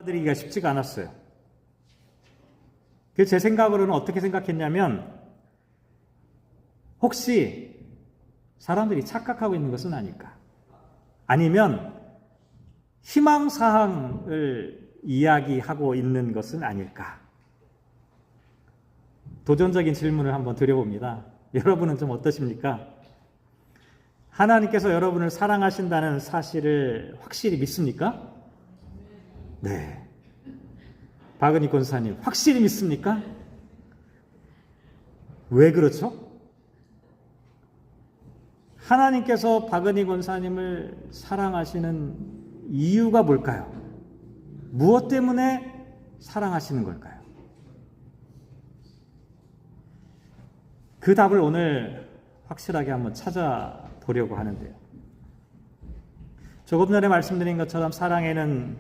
드리기가 쉽지가 않았어요. 그 제 생각으로는 어떻게 생각했냐면, 혹시 사람들이 착각하고 있는 것은 아닐까? 아니면 희망사항을 이야기하고 있는 것은 아닐까? 도전적인 질문을 한번 드려봅니다. 여러분은 좀 어떠십니까? 하나님께서 여러분을 사랑하신다는 사실을 확실히 믿습니까? 네. 박은희 권사님, 확실히 믿습니까? 왜 그렇죠? 하나님께서 박은희 권사님을 사랑하시는 이유가 뭘까요? 무엇 때문에 사랑하시는 걸까요? 그 답을 오늘 확실하게 한번 찾아보려고 하는데요. 조금 전에 말씀드린 것처럼 사랑에는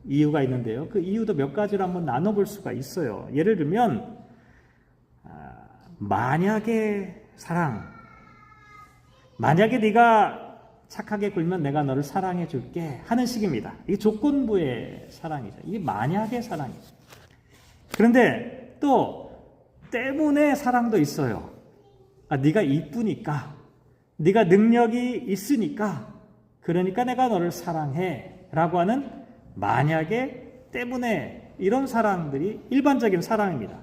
이유가 있는데요. 그 이유도 몇 가지로 한번 나눠볼 수가 있어요. 예를 들면 만약의 사랑, 만약에 네가 착하게 굴면 내가 너를 사랑해 줄게 하는 식입니다. 이게 조건부의 사랑이죠. 이게 만약의 사랑이죠. 그런데 또 때문에 사랑도 있어요. 네가 이쁘니까, 네가 능력이 있으니까, 그러니까 내가 너를 사랑해 라고 하는 만약에 때문에, 이런 사랑들이 일반적인 사랑입니다.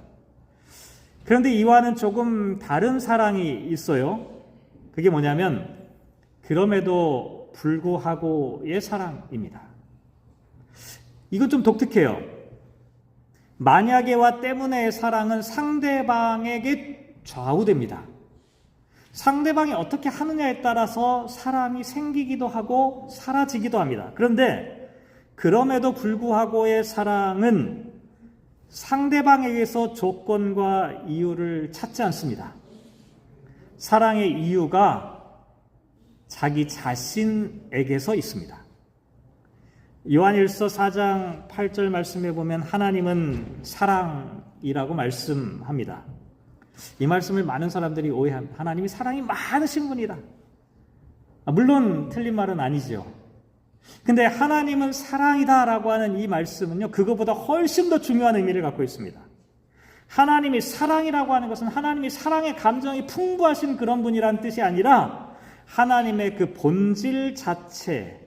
그런데 이와는 조금 다른 사랑이 있어요. 그게 뭐냐면 그럼에도 불구하고의 사랑입니다. 이건 좀 독특해요. 만약에와 때문에의 사랑은 상대방에게 좌우됩니다. 상대방이 어떻게 하느냐에 따라서 사랑이 생기기도 하고 사라지기도 합니다. 그런데 그럼에도 불구하고의 사랑은 상대방에게서 조건과 이유를 찾지 않습니다. 사랑의 이유가 자기 자신에게서 있습니다. 요한일서 4장 8절 말씀에 보면 하나님은 사랑이라고 말씀합니다. 이 말씀을 많은 사람들이 오해합니다. 하나님이 사랑이 많으신 분이다. 물론 틀린 말은 아니죠. 근데 하나님은 사랑이다라고 하는 이 말씀은요, 그거보다 훨씬 더 중요한 의미를 갖고 있습니다. 하나님이 사랑이라고 하는 것은 하나님이 사랑의 감정이 풍부하신 그런 분이라는 뜻이 아니라 하나님의 그 본질 자체,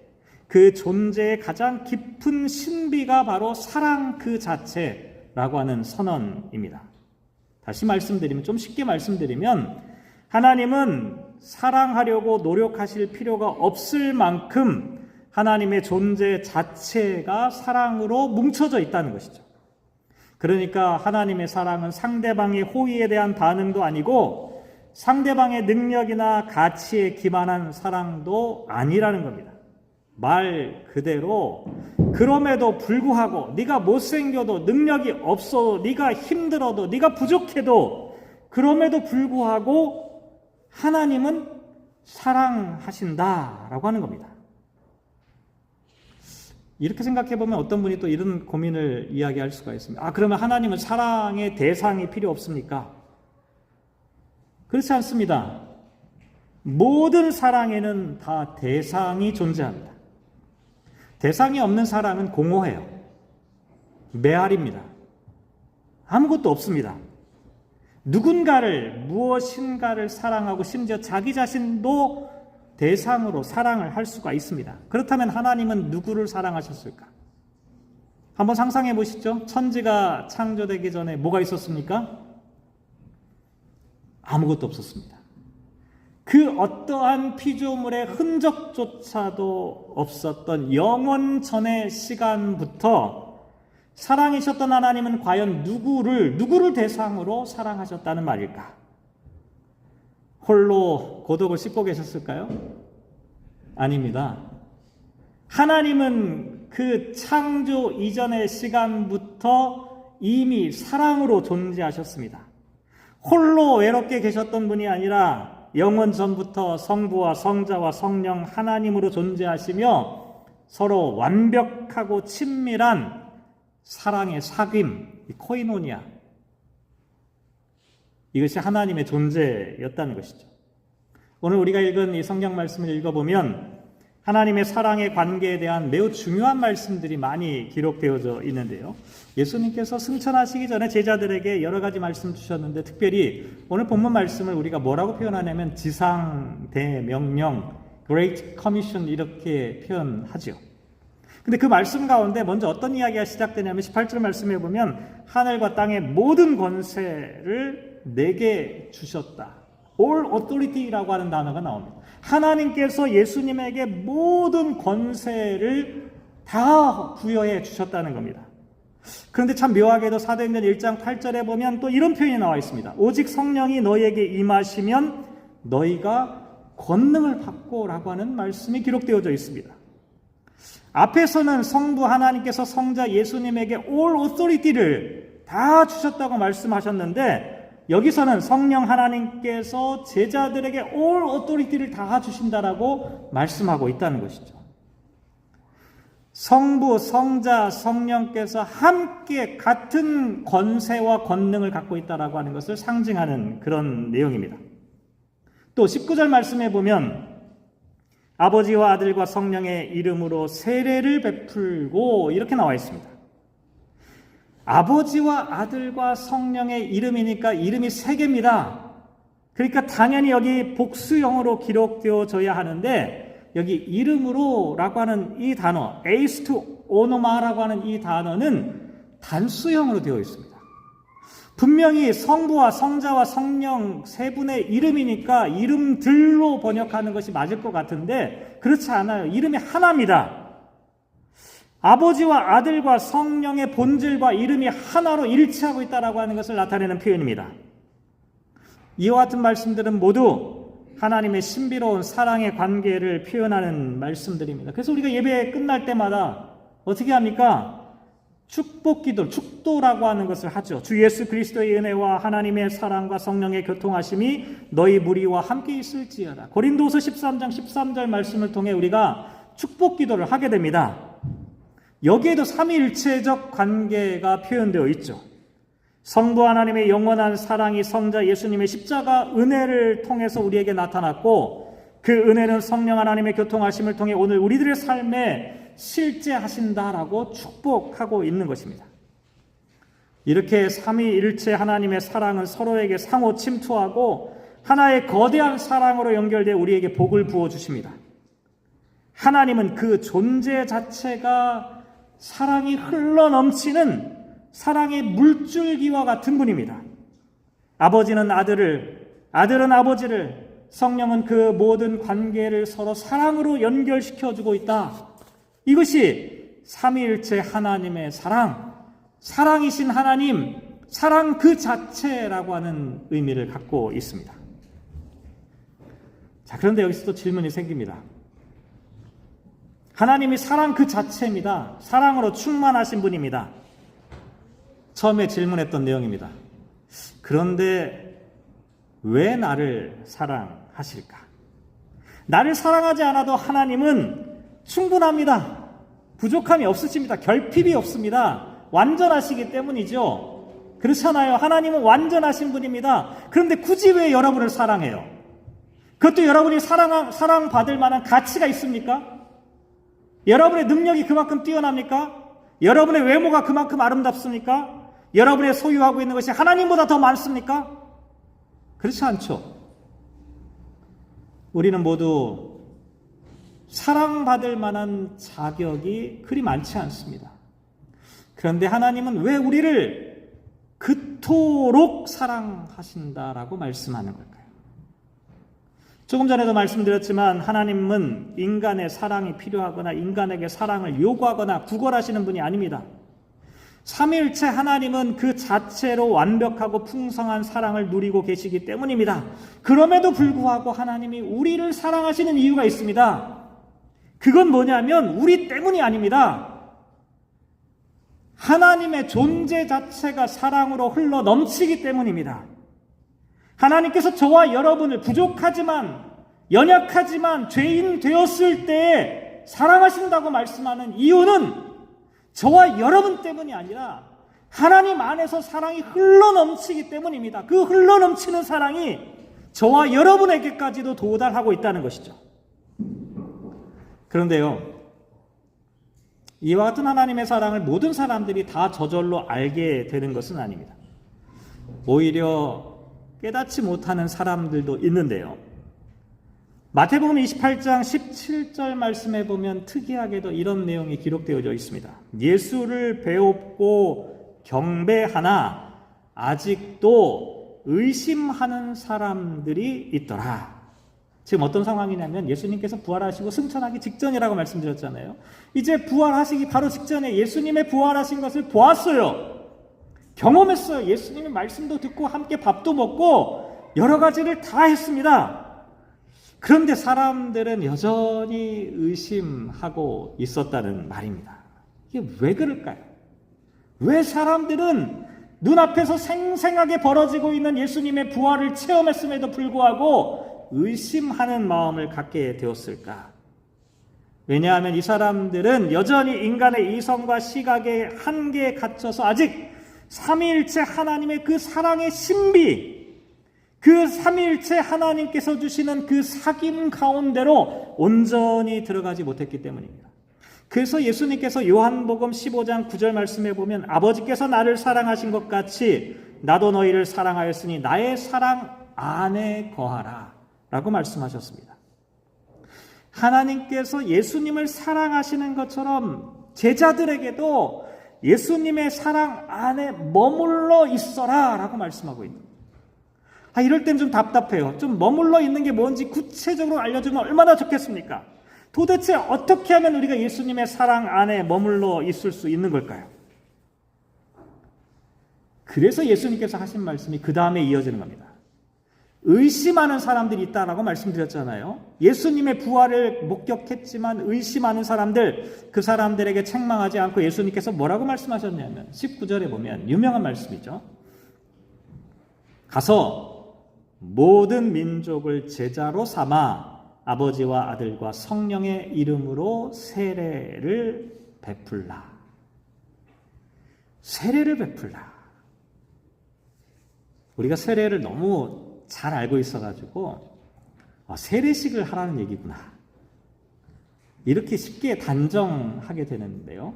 그 존재의 가장 깊은 신비가 바로 사랑 그 자체라고 하는 선언입니다. 다시 말씀드리면, 좀 쉽게 말씀드리면 하나님은 사랑하려고 노력하실 필요가 없을 만큼 하나님의 존재 자체가 사랑으로 뭉쳐져 있다는 것이죠. 그러니까 하나님의 사랑은 상대방의 호의에 대한 반응도 아니고 상대방의 능력이나 가치에 기반한 사랑도 아니라는 겁니다. 말 그대로 그럼에도 불구하고 네가 못생겨도 능력이 없어도 네가 힘들어도 네가 부족해도 그럼에도 불구하고 하나님은 사랑하신다라고 하는 겁니다. 이렇게 생각해보면 어떤 분이 또 이런 고민을 이야기할 수가 있습니다. 그러면 하나님은 사랑의 대상이 필요 없습니까? 그렇지 않습니다. 모든 사랑에는 다 대상이 존재합니다. 대상이 없는 사랑은 공허해요. 메아리입니다. 아무것도 없습니다. 누군가를, 무엇인가를 사랑하고 심지어 자기 자신도 대상으로 사랑을 할 수가 있습니다. 그렇다면 하나님은 누구를 사랑하셨을까? 한번 상상해 보시죠. 천지가 창조되기 전에 뭐가 있었습니까? 아무것도 없었습니다. 그 어떠한 피조물의 흔적조차도 없었던 영원 전의 시간부터 사랑이셨던 하나님은 과연 누구를 대상으로 사랑하셨다는 말일까? 홀로 고독을 씹고 계셨을까요? 아닙니다. 하나님은 그 창조 이전의 시간부터 이미 사랑으로 존재하셨습니다. 홀로 외롭게 계셨던 분이 아니라 영원 전부터 성부와 성자와 성령 하나님으로 존재하시며 서로 완벽하고 친밀한 사랑의 사귐, 코이노니아, 이것이 하나님의 존재였다는 것이죠. 오늘 우리가 읽은 이 성경 말씀을 읽어보면 하나님의 사랑의 관계에 대한 매우 중요한 말씀들이 많이 기록되어져 있는데요. 예수님께서 승천하시기 전에 제자들에게 여러 가지 말씀 주셨는데, 특별히 오늘 본문 말씀을 우리가 뭐라고 표현하냐면 지상대명령, Great Commission 이렇게 표현하죠. 근데 그 말씀 가운데 먼저 어떤 이야기가 시작되냐면 18절 말씀에 보면 하늘과 땅의 모든 권세를 내게 주셨다. All authority라고 하는 단어가 나옵니다. 하나님께서 예수님에게 모든 권세를 다 부여해 주셨다는 겁니다. 그런데 참 묘하게도 사도행전 1장 8절에 보면 또 이런 표현이 나와 있습니다. 오직 성령이 너희에게 임하시면 너희가 권능을 받고 라고 하는 말씀이 기록되어져 있습니다. 앞에서는 성부 하나님께서 성자 예수님에게 all authority를 다 주셨다고 말씀하셨는데, 여기서는 성령 하나님께서 제자들에게 all authority를 다 주신다라고 말씀하고 있다는 것이죠. 성부, 성자, 성령께서 함께 같은 권세와 권능을 갖고 있다라고 하는 것을 상징하는 그런 내용입니다. 또 19절 말씀에 보면 아버지와 아들과 성령의 이름으로 세례를 베풀고 이렇게 나와 있습니다. 아버지와 아들과 성령의 이름이니까 이름이 세 개입니다. 그러니까 당연히 여기 복수형으로 기록되어져야 하는데, 여기 이름으로 라고 하는 이 단어, 에이스투 오노마라고 하는 이 단어는 단수형으로 되어 있습니다. 분명히 성부와 성자와 성령 세 분의 이름이니까 이름들로 번역하는 것이 맞을 것 같은데, 그렇지 않아요. 이름이 하나입니다. 아버지와 아들과 성령의 본질과 이름이 하나로 일치하고 있다라고 하는 것을 나타내는 표현입니다. 이와 같은 말씀들은 모두 하나님의 신비로운 사랑의 관계를 표현하는 말씀들입니다. 그래서 우리가 예배 끝날 때마다 어떻게 합니까? 축복기도, 축도라고 하는 것을 하죠. 주 예수 그리스도의 은혜와 하나님의 사랑과 성령의 교통하심이 너희 무리와 함께 있을지어다. 고린도서 13장 13절 말씀을 통해 우리가 축복기도를 하게 됩니다. 여기에도 삼위일체적 관계가 표현되어 있죠. 성부 하나님의 영원한 사랑이 성자 예수님의 십자가 은혜를 통해서 우리에게 나타났고, 그 은혜는 성령 하나님의 교통하심을 통해 오늘 우리들의 삶에 실제하신다라고 축복하고 있는 것입니다. 이렇게 삼위일체 하나님의 사랑은 서로에게 상호 침투하고 하나의 거대한 사랑으로 연결되어 우리에게 복을 부어주십니다. 하나님은 그 존재 자체가 사랑이 흘러넘치는 사랑의 물줄기와 같은 분입니다. 아버지는 아들을, 아들은 아버지를, 성령은 그 모든 관계를 서로 사랑으로 연결시켜주고 있다. 이것이 삼위일체 하나님의 사랑, 사랑이신 하나님, 사랑 그 자체라고 하는 의미를 갖고 있습니다. 자, 그런데 여기서 또 질문이 생깁니다. 하나님이 사랑 그 자체입니다. 사랑으로 충만하신 분입니다. 처음에 질문했던 내용입니다. 그런데 왜 나를 사랑하실까? 나를 사랑하지 않아도 하나님은 충분합니다. 부족함이 없으십니다. 결핍이 없습니다. 완전하시기 때문이죠. 그렇잖아요. 하나님은 완전하신 분입니다. 그런데 굳이 왜 여러분을 사랑해요? 그것도 여러분이 사랑받을 만한 가치가 있습니까? 여러분의 능력이 그만큼 뛰어납니까? 여러분의 외모가 그만큼 아름답습니까? 여러분의 소유하고 있는 것이 하나님보다 더 많습니까? 그렇지 않죠. 우리는 모두 사랑받을 만한 자격이 그리 많지 않습니다. 그런데 하나님은 왜 우리를 그토록 사랑하신다라고 말씀하는 걸까요? 조금 전에도 말씀드렸지만 하나님은 인간의 사랑이 필요하거나 인간에게 사랑을 요구하거나 구걸하시는 분이 아닙니다. 삼위일체 하나님은 그 자체로 완벽하고 풍성한 사랑을 누리고 계시기 때문입니다. 그럼에도 불구하고 하나님이 우리를 사랑하시는 이유가 있습니다. 그건 뭐냐면 우리 때문이 아닙니다. 하나님의 존재 자체가 사랑으로 흘러 넘치기 때문입니다. 하나님께서 저와 여러분을 부족하지만 연약하지만 죄인 되었을 때에 사랑하신다고 말씀하는 이유는 저와 여러분 때문이 아니라 하나님 안에서 사랑이 흘러넘치기 때문입니다. 그 흘러넘치는 사랑이 저와 여러분에게까지도 도달하고 있다는 것이죠. 그런데요, 이와 같은 하나님의 사랑을 모든 사람들이 다 저절로 알게 되는 것은 아닙니다. 오히려 깨닫지 못하는 사람들도 있는데요. 마태복음 28장 17절 말씀에 보면 특이하게도 이런 내용이 기록되어져 있습니다. 예수를 배웁고 경배하나 아직도 의심하는 사람들이 있더라. 지금 어떤 상황이냐면 예수님께서 부활하시고 승천하기 직전이라고 말씀드렸잖아요. 이제 부활하시기 바로 직전에 예수님의 부활하신 것을 보았어요. 경험했어요. 예수님의 말씀도 듣고 함께 밥도 먹고 여러 가지를 다 했습니다. 그런데 사람들은 여전히 의심하고 있었다는 말입니다. 이게 왜 그럴까요? 왜 사람들은 눈앞에서 생생하게 벌어지고 있는 예수님의 부활을 체험했음에도 불구하고 의심하는 마음을 갖게 되었을까? 왜냐하면 이 사람들은 여전히 인간의 이성과 시각의 한계에 갇혀서 아직 삼위일체 하나님의 그 사랑의 신비, 그 삼위일체 하나님께서 주시는 그 사귐 가운데로 온전히 들어가지 못했기 때문입니다. 그래서 예수님께서 요한복음 15장 9절 말씀에 보면 아버지께서 나를 사랑하신 것 같이 나도 너희를 사랑하였으니 나의 사랑 안에 거하라 라고 말씀하셨습니다. 하나님께서 예수님을 사랑하시는 것처럼 제자들에게도 예수님의 사랑 안에 머물러 있어라 라고 말씀하고 있는 거예요. 이럴 땐 좀 답답해요. 좀 머물러 있는 게 뭔지 구체적으로 알려주면 얼마나 좋겠습니까? 도대체 어떻게 하면 우리가 예수님의 사랑 안에 머물러 있을 수 있는 걸까요? 그래서 예수님께서 하신 말씀이 그 다음에 이어지는 겁니다. 의심하는 사람들이 있다라고 말씀드렸잖아요. 예수님의 부활을 목격했지만 의심하는 사람들, 그 사람들에게 책망하지 않고 예수님께서 뭐라고 말씀하셨냐면 19절에 보면 유명한 말씀이죠. 가서 모든 민족을 제자로 삼아 아버지와 아들과 성령의 이름으로 세례를 베풀라. 세례를 베풀라. 우리가 세례를 너무 잘 알고 있어가지고 세례식을 하라는 얘기구나 이렇게 쉽게 단정하게 되는데요.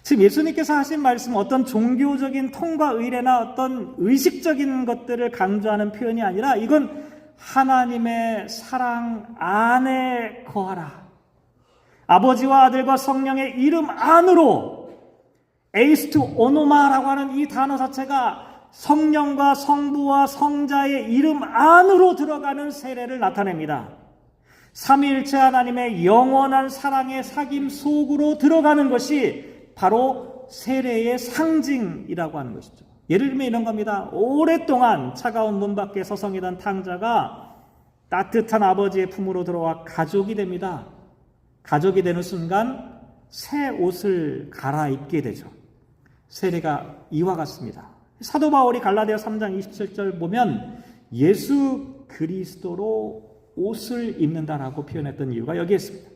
지금 예수님께서 하신 말씀은 어떤 종교적인 통과 의례나 어떤 의식적인 것들을 강조하는 표현이 아니라 이건 하나님의 사랑 안에 거하라. 아버지와 아들과 성령의 이름 안으로 에이스투 오노마라고 하는 이 단어 자체가 성령과 성부와 성자의 이름 안으로 들어가는 세례를 나타냅니다. 삼위일체 하나님의 영원한 사랑의 사귐 속으로 들어가는 것이 바로 세례의 상징이라고 하는 것이죠. 예를 들면 이런 겁니다. 오랫동안 차가운 문 밖에 서성이던 탕자가 따뜻한 아버지의 품으로 들어와 가족이 됩니다. 가족이 되는 순간 새 옷을 갈아입게 되죠. 세례가 이와 같습니다. 사도 바울이 갈라디아 3장 27절 보면 예수 그리스도로 옷을 입는다라고 표현했던 이유가 여기에 있습니다.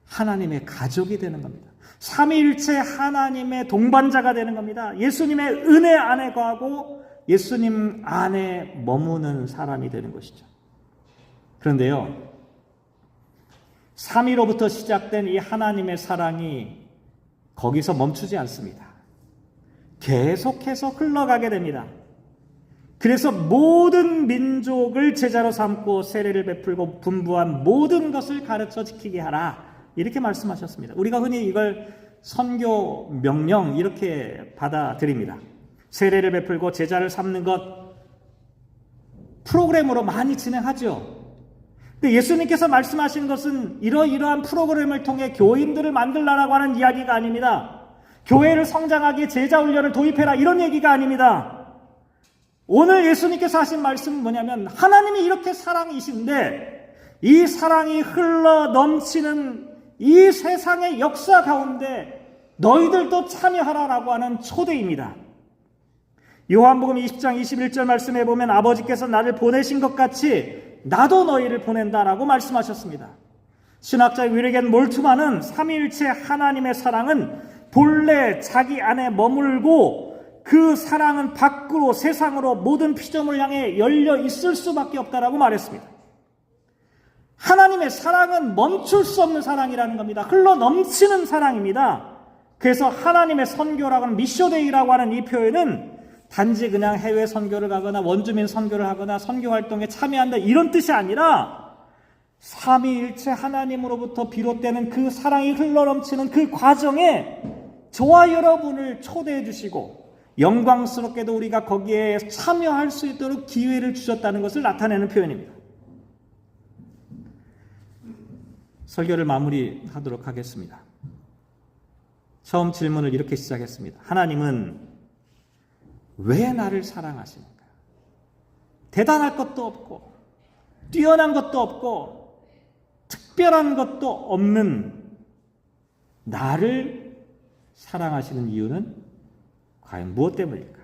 하나님의 가족이 되는 겁니다. 삼위일체 하나님의 동반자가 되는 겁니다. 예수님의 은혜 안에 거하고 예수님 안에 머무는 사람이 되는 것이죠. 그런데요, 삼위로부터 시작된 이 하나님의 사랑이 거기서 멈추지 않습니다. 계속해서 흘러가게 됩니다. 그래서 모든 민족을 제자로 삼고 세례를 베풀고 분부한 모든 것을 가르쳐 지키게 하라. 이렇게 말씀하셨습니다. 우리가 흔히 이걸 선교 명령 이렇게 받아들입니다. 세례를 베풀고 제자를 삼는 것 프로그램으로 많이 진행하죠. 근데 예수님께서 말씀하신 것은 이러이러한 프로그램을 통해 교인들을 만들라라고 하는 이야기가 아닙니다. 교회를 성장하기에 제자 훈련을 도입해라 이런 얘기가 아닙니다. 오늘 예수님께서 하신 말씀은 뭐냐면 하나님이 이렇게 사랑이신데 이 사랑이 흘러 넘치는 이 세상의 역사 가운데 너희들도 참여하라라고 하는 초대입니다. 요한복음 20장 21절 말씀에 보면 아버지께서 나를 보내신 것 같이 나도 너희를 보낸다라고 말씀하셨습니다. 신학자 윌리겐 몰트만은 삼위일체 하나님의 사랑은 본래 자기 안에 머물고 그 사랑은 밖으로 세상으로 모든 피조물 향해 열려 있을 수밖에 없다라고 말했습니다. 하나님의 사랑은 멈출 수 없는 사랑이라는 겁니다. 흘러 넘치는 사랑입니다. 그래서 하나님의 선교라고 하는 미쇼데이라고 하는 이 표현은 단지 그냥 해외 선교를 가거나 원주민 선교를 하거나 선교 활동에 참여한다 이런 뜻이 아니라 삼위일체 하나님으로부터 비롯되는 그 사랑이 흘러넘치는 그 과정에 저와 여러분을 초대해 주시고 영광스럽게도 우리가 거기에 참여할 수 있도록 기회를 주셨다는 것을 나타내는 표현입니다. 설교를 마무리하도록 하겠습니다. 처음 질문을 이렇게 시작했습니다. 하나님은 왜 나를 사랑하십니까? 대단할 것도 없고 뛰어난 것도 없고 특별한 것도 없는 나를 사랑하시는 이유는 과연 무엇 때문일까?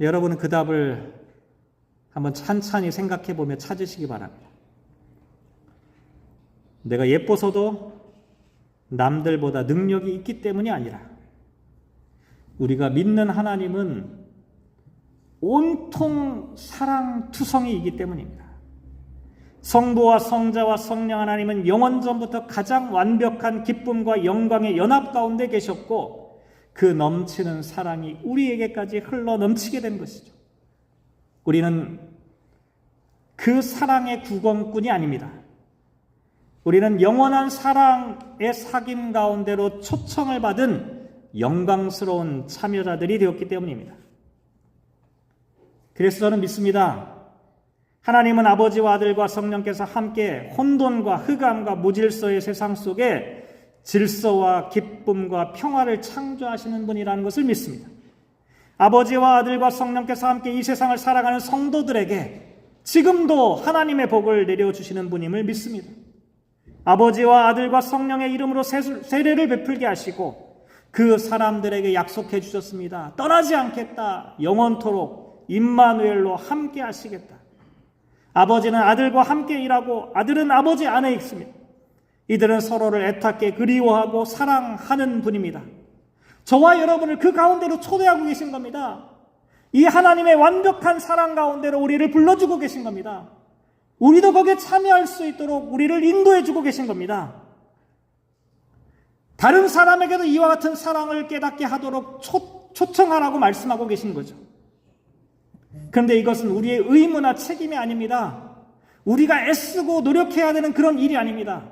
여러분은 그 답을 한번 찬찬히 생각해 보며 찾으시기 바랍니다. 내가 예뻐서도 남들보다 능력이 있기 때문이 아니라 우리가 믿는 하나님은 온통 사랑투성이이기 때문입니다. 성부와 성자와 성령 하나님은 영원전부터 가장 완벽한 기쁨과 영광의 연합 가운데 계셨고 그 넘치는 사랑이 우리에게까지 흘러 넘치게 된 것이죠. 우리는 그 사랑의 구원꾼이 아닙니다. 우리는 영원한 사랑의 사귐 가운데로 초청을 받은 영광스러운 참여자들이 되었기 때문입니다. 그래서 저는 믿습니다. 하나님은 아버지와 아들과 성령께서 함께 혼돈과 흑암과 무질서의 세상 속에 질서와 기쁨과 평화를 창조하시는 분이라는 것을 믿습니다. 아버지와 아들과 성령께서 함께 이 세상을 살아가는 성도들에게 지금도 하나님의 복을 내려주시는 분임을 믿습니다. 아버지와 아들과 성령의 이름으로 세례를 베풀게 하시고 그 사람들에게 약속해 주셨습니다. 떠나지 않겠다. 영원토록 임마누엘로 함께 하시겠다. 아버지는 아들과 함께 일하고 아들은 아버지 안에 있습니다. 이들은 서로를 애타게 그리워하고 사랑하는 분입니다. 저와 여러분을 그 가운데로 초대하고 계신 겁니다. 이 하나님의 완벽한 사랑 가운데로 우리를 불러주고 계신 겁니다. 우리도 거기에 참여할 수 있도록 우리를 인도해 주고 계신 겁니다. 다른 사람에게도 이와 같은 사랑을 깨닫게 하도록 초청하라고 말씀하고 계신 거죠. 그런데 이것은 우리의 의무나 책임이 아닙니다. 우리가 애쓰고 노력해야 되는 그런 일이 아닙니다.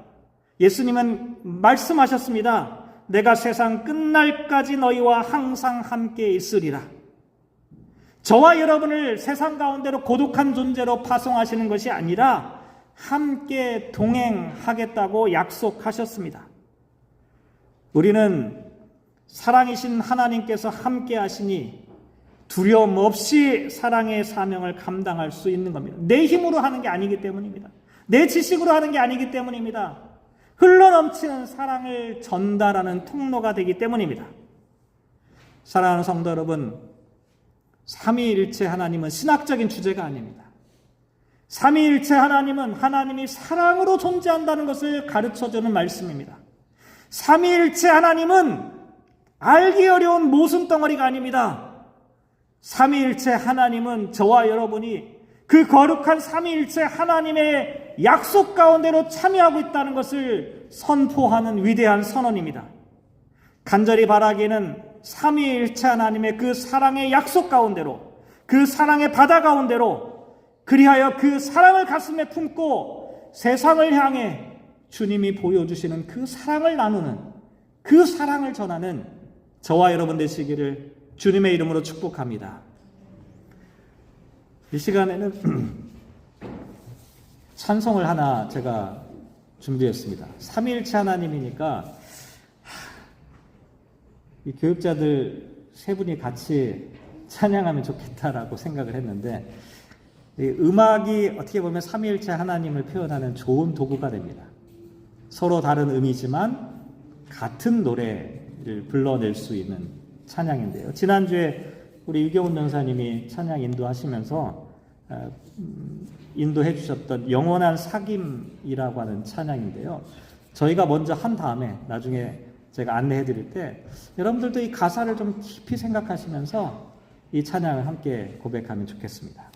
예수님은 말씀하셨습니다. 내가 세상 끝날까지 너희와 항상 함께 있으리라. 저와 여러분을 세상 가운데로 고독한 존재로 파송하시는 것이 아니라 함께 동행하겠다고 약속하셨습니다. 우리는 사랑이신 하나님께서 함께 하시니 두려움 없이 사랑의 사명을 감당할 수 있는 겁니다. 내 힘으로 하는 게 아니기 때문입니다. 내 지식으로 하는 게 아니기 때문입니다. 흘러넘치는 사랑을 전달하는 통로가 되기 때문입니다. 사랑하는 성도 여러분, 삼위일체 하나님은 신학적인 주제가 아닙니다. 삼위일체 하나님은 하나님이 사랑으로 존재한다는 것을 가르쳐주는 말씀입니다. 삼위일체 하나님은 알기 어려운 모순덩어리가 아닙니다. 삼위일체 하나님은 저와 여러분이 그 거룩한 삼위일체 하나님의 약속 가운데로 참여하고 있다는 것을 선포하는 위대한 선언입니다. 간절히 바라기에는 삼위일체 하나님의 그 사랑의 약속 가운데로, 그 사랑의 바다 가운데로, 그리하여 그 사랑을 가슴에 품고 세상을 향해 주님이 보여주시는 그 사랑을 나누는, 그 사랑을 전하는 저와 여러분 되시기를 주님의 이름으로 축복합니다. 이 시간에는 찬송을 하나 제가 준비했습니다. 삼위일체 하나님이니까 이 교육자들 세 분이 같이 찬양하면 좋겠다라고 생각을 했는데, 음악이 어떻게 보면 삼위일체 하나님을 표현하는 좋은 도구가 됩니다. 서로 다른 의미지만 같은 노래를 불러낼 수 있는 찬양인데요. 지난주에 우리 이경훈 전사님이 찬양 인도하시면서 인도해 주셨던 영원한 사귐이라고 하는 찬양인데요. 저희가 먼저 한 다음에 나중에 제가 안내해 드릴 때 여러분들도 이 가사를 좀 깊이 생각하시면서 이 찬양을 함께 고백하면 좋겠습니다.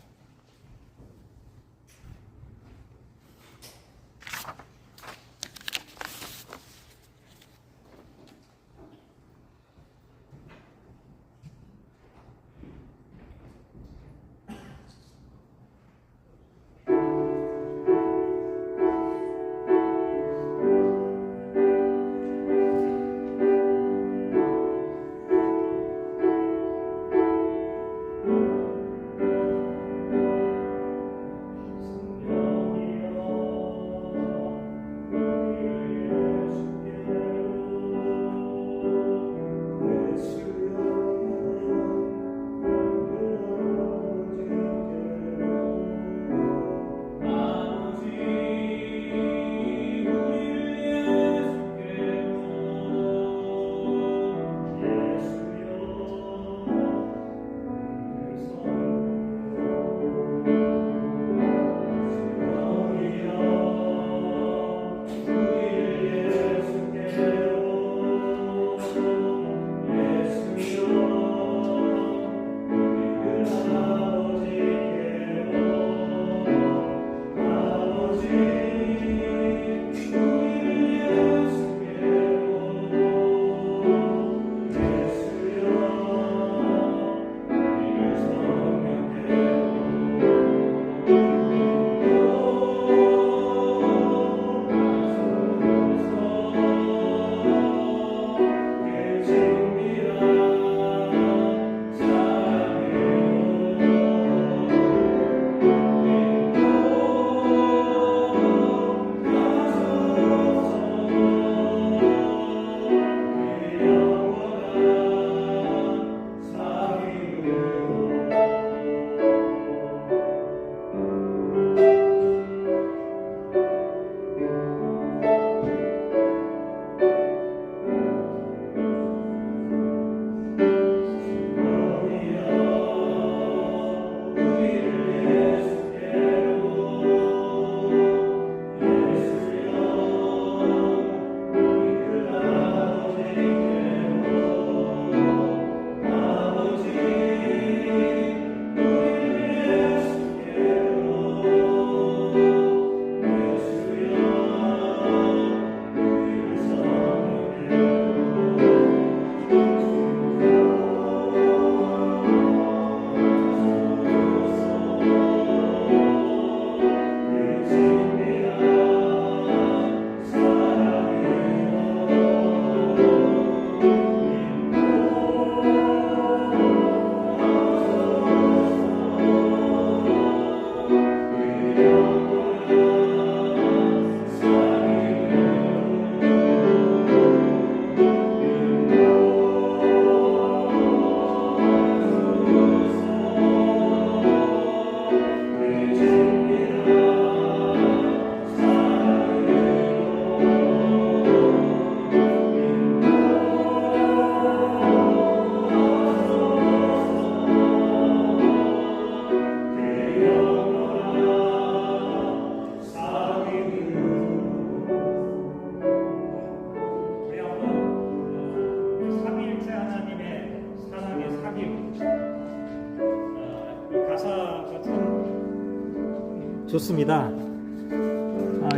참 좋습니다.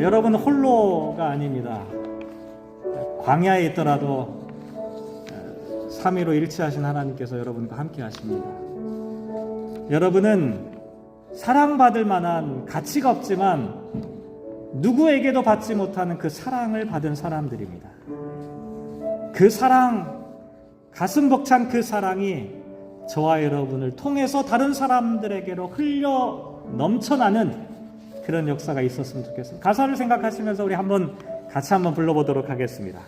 여러분 홀로가 아닙니다. 광야에 있더라도 삼위로 일치하신 하나님께서 여러분과 함께 하십니다. 여러분은 사랑받을 만한 가치가 없지만 누구에게도 받지 못하는 그 사랑을 받은 사람들입니다. 그 사랑, 가슴 벅찬 그 사랑이 저와 여러분을 통해서 다른 사람들에게로 흘려 넘쳐나는 그런 역사가 있었으면 좋겠습니다. 가사를 생각하시면서 우리 같이 한번 불러보도록 하겠습니다.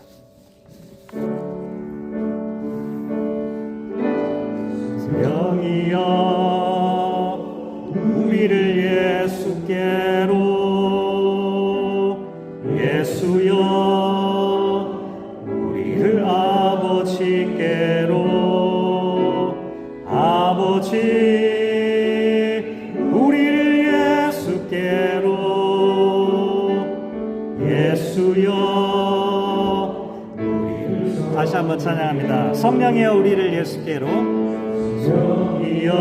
영이여 우리를 예수께로, 예수여 우리를 아버지께로, 아버지 우리를 예수께로, 예수여 우리를. 다시 한번 찬양합니다. 성령이여 우리를 예수께로, 성령이여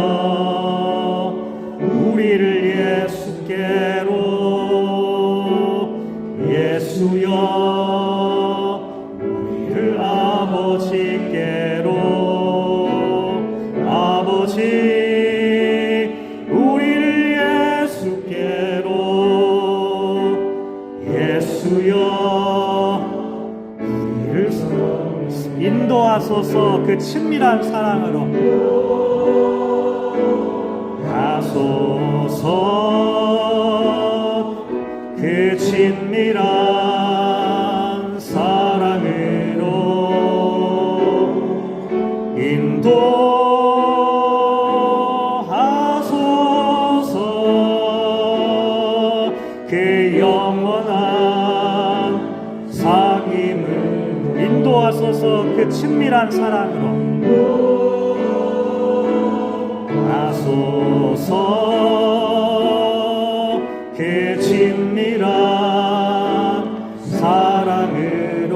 우리를 예수께로, 예수여 우리를 아버지께로, 아버지 우리를 예수께로, 예수여 우리를 인도하소서. 그 친밀한 사랑으로 가소서. 그 친밀한 사랑으로 인도하소서. 그 영원한 사귐을 인도하소서. 그 친밀한 사랑으로 하소서. 그 친밀한 사랑으로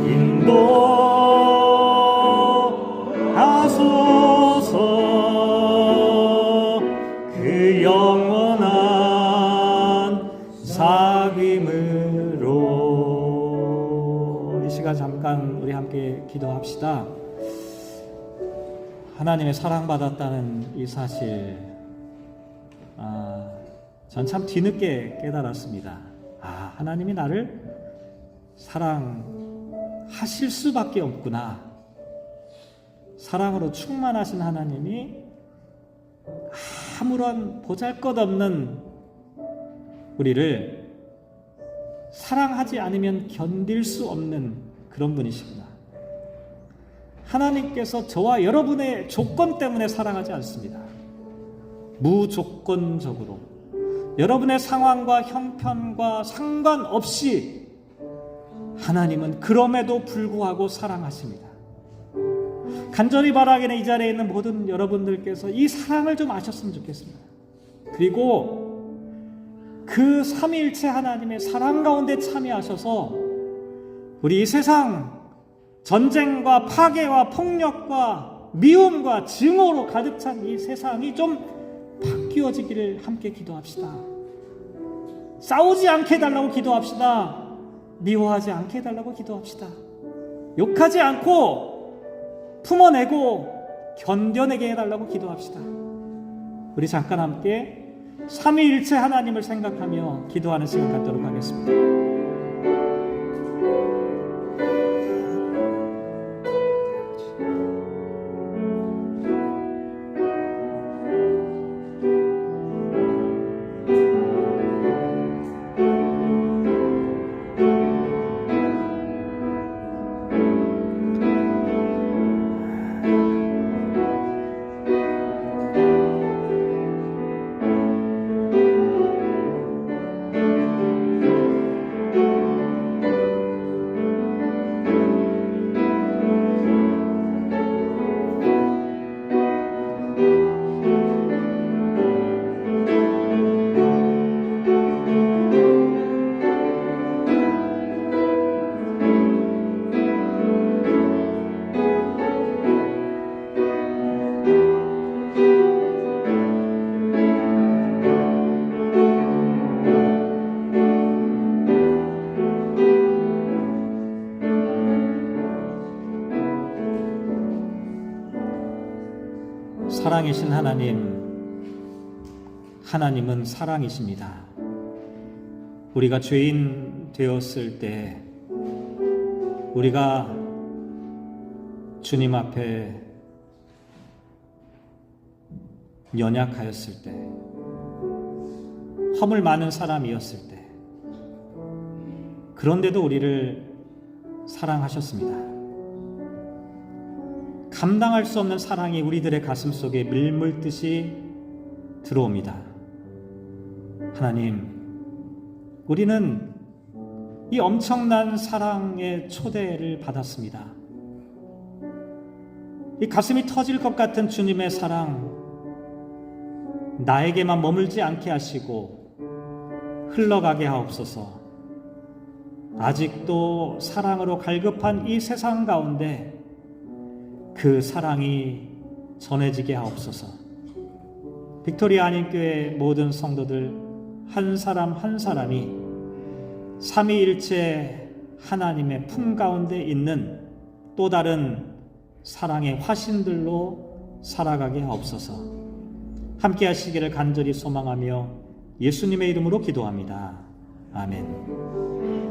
인도하소서. 그 영원한 사귐으로. 이 시간 잠깐 우리 함께 기도합시다. 하나님의 사랑받았다는 이 사실, 전 참 뒤늦게 깨달았습니다. 하나님이 나를 사랑하실 수밖에 없구나. 사랑으로 충만하신 하나님이 아무런 보잘것없는 우리를 사랑하지 않으면 견딜 수 없는 그런 분이시구나. 하나님께서 저와 여러분의 조건 때문에 사랑하지 않습니다. 무조건적으로 여러분의 상황과 형편과 상관없이 하나님은 그럼에도 불구하고 사랑하십니다. 간절히 바라기는 이 자리에 있는 모든 여러분들께서 이 사랑을 좀 아셨으면 좋겠습니다. 그리고 그 삼위일체 하나님의 사랑 가운데 참여하셔서 우리 이 세상 전쟁과 파괴와 폭력과 미움과 증오로 가득 찬 이 세상이 좀 바뀌어지기를 함께 기도합시다. 싸우지 않게 해달라고 기도합시다. 미워하지 않게 해달라고 기도합시다. 욕하지 않고 품어내고 견뎌내게 해달라고 기도합시다. 우리 잠깐 함께 삼위일체 하나님을 생각하며 기도하는 시간 갖도록 하겠습니다. 사랑이신 하나님은 사랑이십니다. 우리가 죄인 되었을 때, 우리가 주님 앞에 연약하였을 때, 허물 많은 사람이었을 때, 그런데도 우리를 사랑하셨습니다. 감당할 수 없는 사랑이 우리들의 가슴 속에 밀물듯이 들어옵니다. 하나님, 우리는 이 엄청난 사랑의 초대를 받았습니다. 이 가슴이 터질 것 같은 주님의 사랑, 나에게만 머물지 않게 하시고 흘러가게 하옵소서. 아직도 사랑으로 갈급한 이 세상 가운데 그 사랑이 전해지게 하옵소서. 빅토리아 한인교회 모든 성도들 한 사람 한 사람이 삼위일체 하나님의 품 가운데 있는 또 다른 사랑의 화신들로 살아가게 하옵소서. 함께 하시기를 간절히 소망하며 예수님의 이름으로 기도합니다. 아멘.